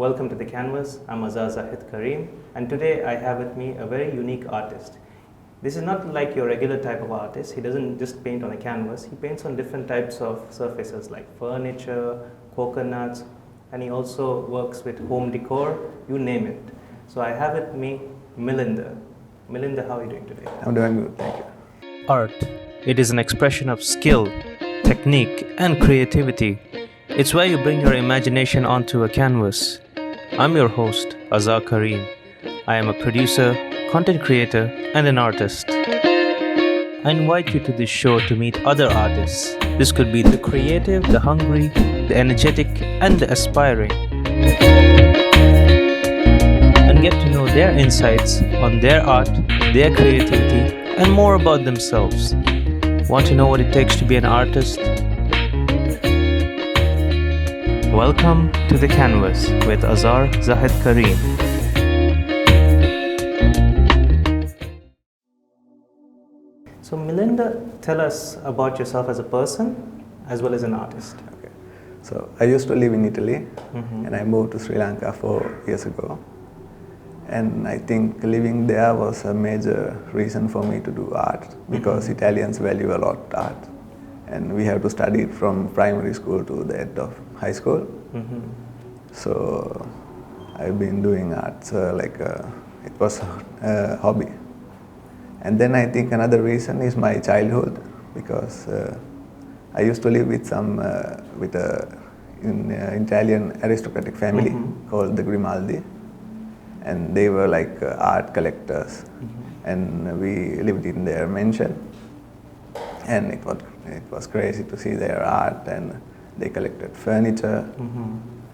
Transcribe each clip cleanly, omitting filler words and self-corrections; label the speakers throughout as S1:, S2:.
S1: Welcome to the Canvas. I'm Azhar Zahid Carrim, and today I have with me a very unique artist. This is not like your regular type of artist. He doesn't just paint on a canvas. He paints on different types of surfaces like furniture, coconuts, and he also works with home decor, you name it. So I have with me Milinda. Milinda, how are you doing today?
S2: I'm doing good, thank you.
S1: Art. It is an expression of skill, technique, and creativity. It's where you bring your imagination onto a canvas. I'm your host, Azhar Carrim. I am a producer, content creator, and an artist. I invite you to this show to meet other artists. This could be the creative, the hungry, the energetic, and the aspiring. And get to know their insights on their art, their creativity, and more about themselves. Want to know what it takes to be an artist? Welcome to the Canvas with Azhar Zahid Carrim. So Milinda, tell us about yourself as a person as well as an artist.
S2: Okay. So I used to live in Italy and I moved to Sri Lanka 4 years ago. And I think living there was a major reason for me to do art because Italians value a lot art. And we have to study it from primary school to the end of high school. So I've been doing art, it was a hobby. And then I think another reason is my childhood because I used to live with an Italian aristocratic family called the Grimaldi. And they were like art collectors. And we lived in their mansion. And it was crazy to see their art, and they collected furniture,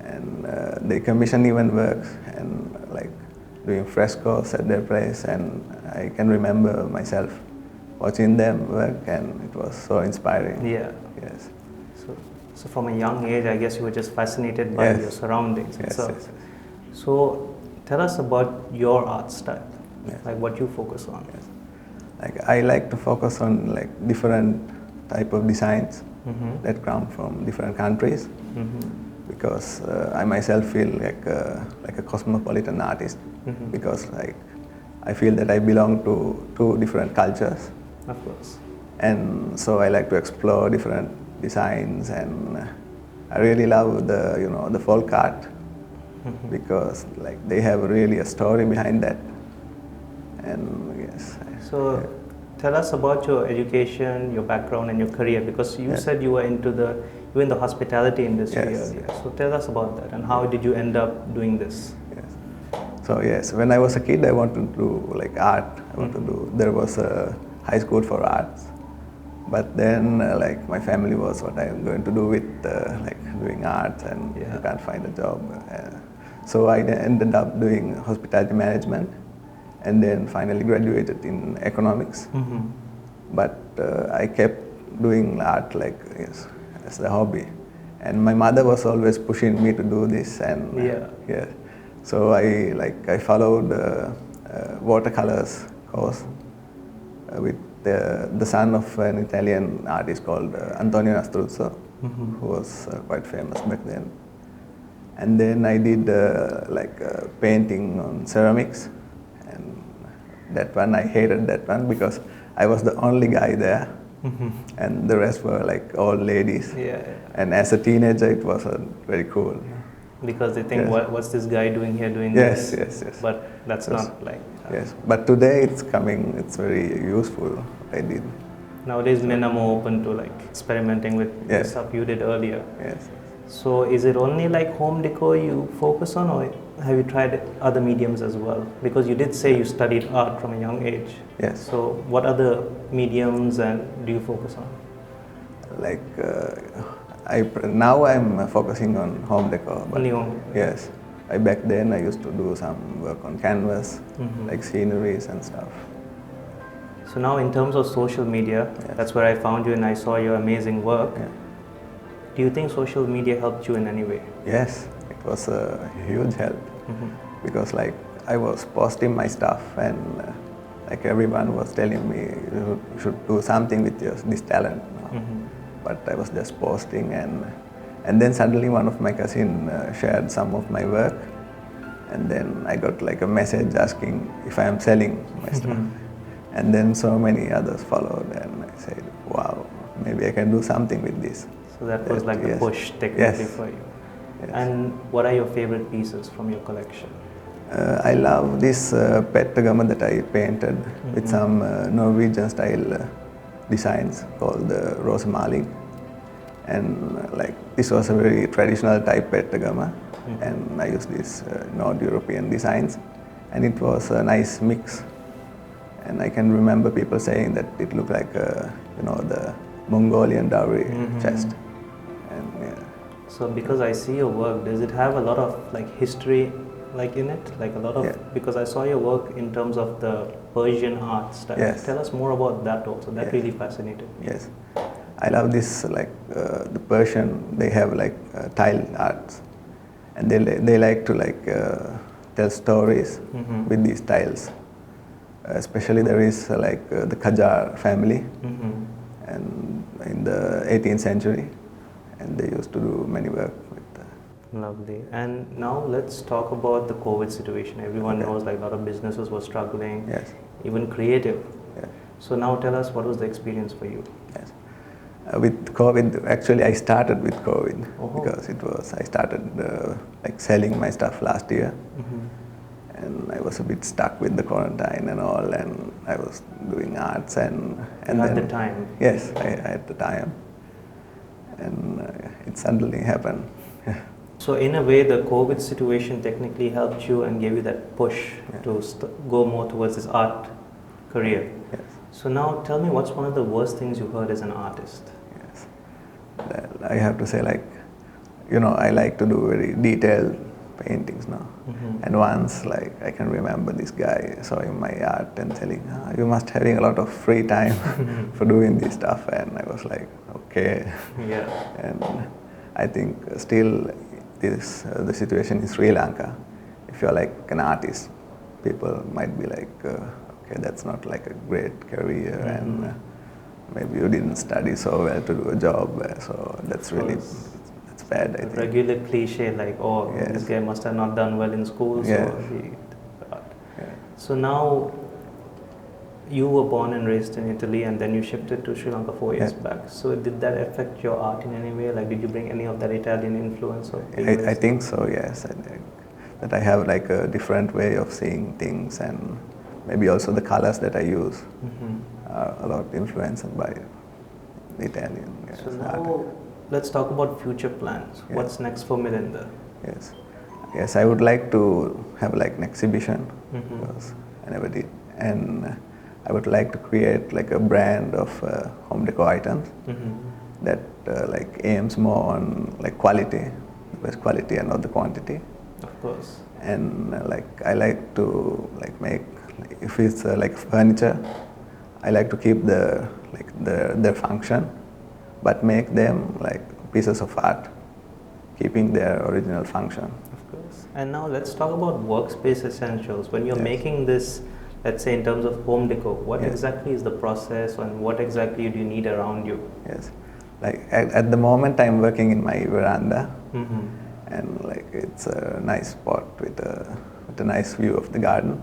S2: and they commissioned even works, and like doing frescoes at their place. And I can remember myself watching them work, and it was so inspiring.
S1: Yeah.
S2: Yes.
S1: So from a young age, I guess you were just fascinated by your surroundings.
S2: Yes, yes.
S1: So tell us about your art style,
S2: Yes.
S1: like what you focus on.
S2: Yes. Like I like to focus on like different type of designs that come from different countries because I myself feel like a cosmopolitan artist because like I feel that I belong to two different cultures.
S1: Of course.
S2: And so I like to explore different designs, and I really love the folk art because like they have really a story behind that. And yes.
S1: So tell us about your education, your background, and your career, because you said you were in the hospitality industry earlier. So tell us about that, and how did you end up doing this?
S2: Yes. So yes, when I was a kid, I wanted to do like art. There was a high school for arts, but then like my family was, what I'm going to do with like doing art, and you can't find a job. So I ended up doing hospitality management, and then finally graduated in economics. But I kept doing art as a hobby, and my mother was always pushing me to do this. And so I followed watercolors course with the son of an Italian artist called Antonio Nastruzzo, who was quite famous back then. And then I did painting on ceramics. That one, I hated that one because I was the only guy there, and the rest were like all ladies. And as a teenager, it wasn't very cool.
S1: Because they think, what's this guy doing here doing
S2: this?
S1: Yes. But that's not like...
S2: Yes, but today it's very useful, what I did.
S1: Nowadays, men are more open to like experimenting with the stuff you did earlier.
S2: Yes.
S1: So is it only like home decor you focus on, or have you tried other mediums as well? Because you did say you studied art from a young age.
S2: Yes.
S1: So what other mediums do you focus on?
S2: Like now I'm focusing on home decor.
S1: Only home.
S2: Yes. Back then I used to do some work on canvas, like sceneries and stuff.
S1: So now in terms of social media, that's where I found you and I saw your amazing work.
S2: Yeah.
S1: Do you think social media helped you in any way?
S2: Yes, it was a huge help because like I was posting my stuff, and like everyone was telling me you should do something with this talent. But I was just posting, and then suddenly one of my cousins shared some of my work, And then I got like a message asking if I am selling my stuff. And then so many others followed, and I said, wow, maybe I can do something with this.
S1: So that was like the
S2: yes.
S1: push technically
S2: Yes.
S1: for you.
S2: Yes.
S1: And what are your favorite pieces from your collection?
S2: I love this pentagram that I painted with some Norwegian style designs called the Rosemaling. And like this was a very traditional type pentagram, and I used these North European designs, and it was a nice mix. And I can remember people saying that it looked like the Mongolian dowry chest. And yeah.
S1: So because I see your work, does it have a lot of like history like in it? Like a lot of, because I saw your work in terms of the Persian Arts style.
S2: Yes.
S1: Tell us more about that also. That really fascinated me.
S2: Yes. I love this, like the Persian, they have like tile arts, and they like to like tell stories with these tiles. Especially there is like the Qajar family, and in the 18th century, and they used to do many work with.
S1: Lovely. And now let's talk about the COVID situation. Everyone knows like a lot of businesses were struggling, even creative. So now tell us, what was the experience for you?
S2: Yes. With COVID, actually I started with COVID because I started like selling my stuff last year. And I was a bit stuck with the quarantine and all, and I was doing arts and
S1: you had the time.
S2: Yes, I had the time, and it suddenly happened.
S1: So in a way, the COVID situation technically helped you and gave you that push to go more towards this art career.
S2: Yes.
S1: So now tell me, what's one of the worst things you heard as an artist?
S2: Yes, well, I have to say, like, I like to do very detailed paintings now. And once, like, I can remember this guy showing my art and telling, you must having a lot of free time for doing this stuff. And I was like, okay.
S1: Yeah.
S2: And I think still the situation in Sri Lanka, if you're like an artist, people might be like, okay, that's not like a great career, and maybe you didn't study so well to do a job, so that's really bad, I think.
S1: Regular cliche like, oh, this guy must have not done well in school, so he... So now, you were born and raised in Italy, and then you shifted to Sri Lanka 4 years back. So did that affect your art in any way? Like, did you bring any of that Italian influence? Or
S2: I think so, yes. I think that I have like a different way of seeing things, and maybe also the colors that I use are a lot influenced by Italian
S1: So now,
S2: art.
S1: Let's talk about future plans. What's next for Milinda?
S2: Yes, I would like to have like an exhibition, because I never did, and I would like to create like a brand of home decor items that like aims more on like quality, the best quality and not the quantity.
S1: Of course.
S2: And like I like to like make, if it's like furniture, I like to keep their function, but make them like pieces of art, keeping their original function.
S1: Of course. And now let's talk about Workspace Essentials. When you're making this, let's say in terms of home decor, what exactly is the process, and what exactly do you need around you?
S2: Yes, like at the moment I'm working in my veranda, and like it's a nice spot with a nice view of the garden.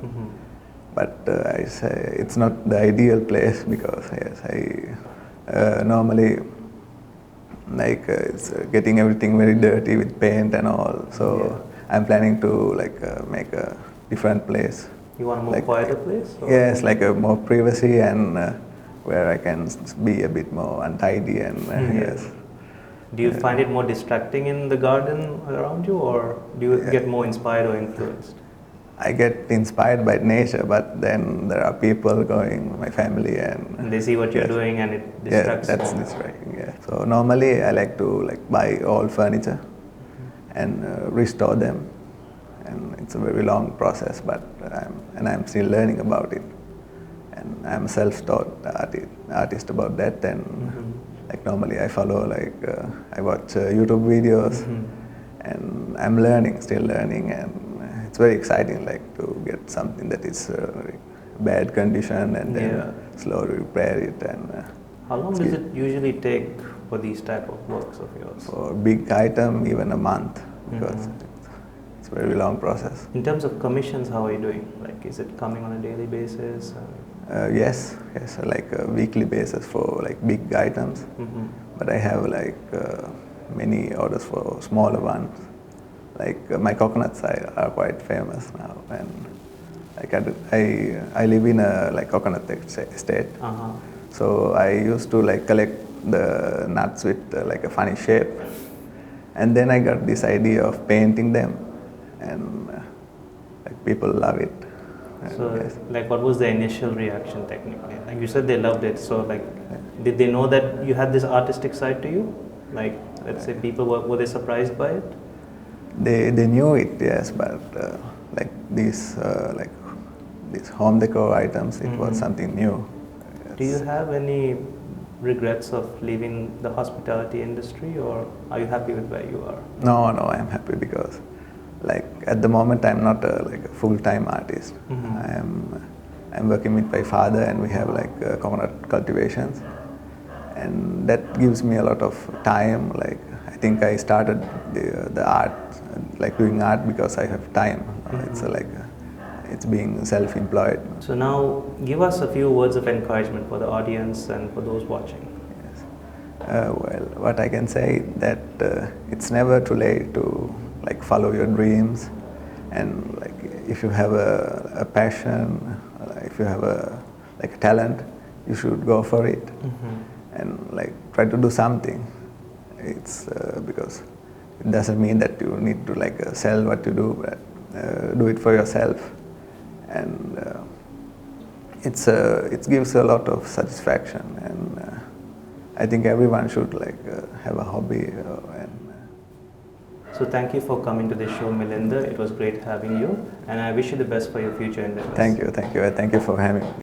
S2: But I say it's not the ideal place, because I normally like it's getting everything very dirty with paint and all. So I'm planning to like make a different place.
S1: You want a more quieter place? Or?
S2: Yes, like a more privacy, and where I can be a bit more untidy, and yes.
S1: Do you find it more distracting in the garden around you, or do you get more inspired or influenced?
S2: I get inspired by nature, but then there are people going, my family, and
S1: they see what you're doing, and it distracts you.
S2: Yeah, that's distracting. Yeah. So normally I like to like buy old furniture and restore them, and it's a very long process, but I'm still learning about it, and I'm a self-taught artist about that. And like normally I follow like I watch YouTube videos, and I'm still learning, and it's very exciting, like to get something that is bad condition and then slowly repair it. And
S1: how long does it usually take for these type of works of yours?
S2: For a big item, even a month, because it's very long process.
S1: In terms of commissions, how are you doing? Like, is it coming on a daily basis?
S2: Yes, like a weekly basis for like big items.
S1: Mm-hmm.
S2: But I have like many orders for smaller ones. Like my coconuts are quite famous now, and like I live in a like coconut estate.
S1: Uh-huh.
S2: So I used to like collect the nuts with like a funny shape, and then I got this idea of painting them, and like people love it.
S1: So,
S2: Yes.
S1: like, what was the initial reaction technically? Like you said, they loved it. So, like, did they know that you had this artistic side to you? Like, let's say people were they surprised by it?
S2: They knew it, yes, but like these home decor items, it was something new. Yes.
S1: Do you have any regrets of leaving the hospitality industry, or are you happy with where you are?
S2: No, I'm happy because, like at the moment, I'm not like a full-time artist. I'm working with my father, and we have like coconut cultivations, and that gives me a lot of time. Like I think I started the art, like doing art because I have time. It's like it's being self-employed.
S1: So now, give us a few words of encouragement for the audience and for those watching.
S2: Yes. Well, what I can say that it's never too late to like follow your dreams, and like if you have a passion, if you have a like a talent, you should go for it, and like try to do something. It's because it doesn't mean that you need to like sell what you do, but do it for yourself, and it gives a lot of satisfaction, and I think everyone should like have a hobby.
S1: So thank you for coming to the show, Milinda. It was great having you, and I wish you the best for your future endeavors.
S2: Thank you for having me.